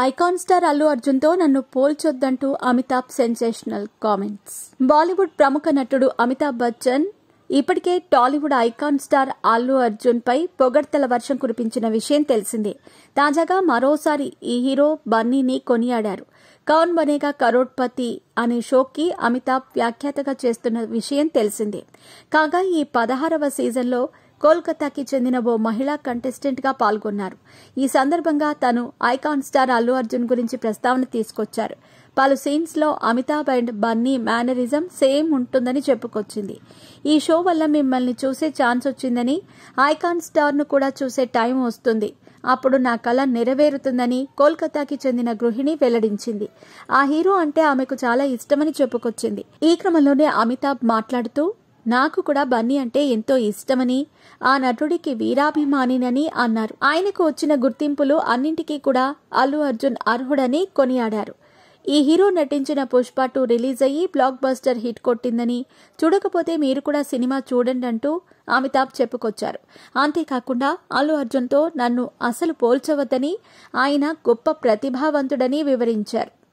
Icon star Allu Arjun తో నన్ను పోల్చొద్దంటూ Amitabh sensational comments. Bollywood ప్రముఖ నటుడు అమితాబ్ బచ్చన్ ఇప్పటికే టాలీవుడ్ ఐకాన్ స్టార్ అల్లు అర్జున్ పై పొగడ్తల వర్షం కురిపించిన విషయం తెలిసిందే. తాజాగా మరోసారి ఈ హీరో బన్నీని కొనియాడారు. కౌన్ బనేగా కరోడ్పతి అనే షోకి అమితాబ్ వ్యాఖ్యాతగా చేస్తున్న విషయం తెలిసిందే. కాగా ఈ 16వ సీజన్లో కోల్కతాకి చెందిన ఓ మహిళా కంటెస్టెంట్ గా పాల్గొన్నారు. ఈ సందర్భంగా తను ఐకాన్ స్టార్ అల్లు అర్జున్ గురించి ప్రస్తావన తీసుకొచ్చారు. పలు సీన్స్ లో Amitabh and Bunny mannerism same ఉంటుందని చెప్పుకొచ్చింది. ఈ షో వల్ల మిమ్మల్ని చూసే ఛాన్స్ వచ్చిందని, ఐకాన్ స్టార్ ను కూడా చూసే టైం వస్తుంది, అప్పుడు నా కల నెరవేరుతుందని కోల్కతాకి చెందిన గృహిణి వెల్లడించింది. ఆ హీరో అంటే ఆమెకు చాలా ఇష్టమని చెప్పుకొచ్చింది. ఈ క్రమంలోనే అమితాబ్ మాట్లాడుతూ, నాకు కూడా బన్నీ అంటే ఎంతో ఇష్టమని, ఆ నటుడికి వీరాభిమానినని అన్నారు. ఆయనకు వచ్చిన గుర్తింపులు అన్నింటికీ కూడా అల్లు అర్జున్ అర్హుడని కొనియాడారు. ఈ హీరో నటించిన పుష్ప 2 రిలీజ్ అయ్యి బ్లాక్ బస్టర్ హిట్ కొట్టిందని, చూడకపోతే మీరు కూడా సినిమా చూడండి అంటూ అమితాబ్ చెప్పుకొచ్చారు. అంతేకాకుండా అల్లు అర్జున్తో నన్ను అసలు పోల్చవద్దని, ఆయన గొప్ప ప్రతిభావంతుడని వివరించారు.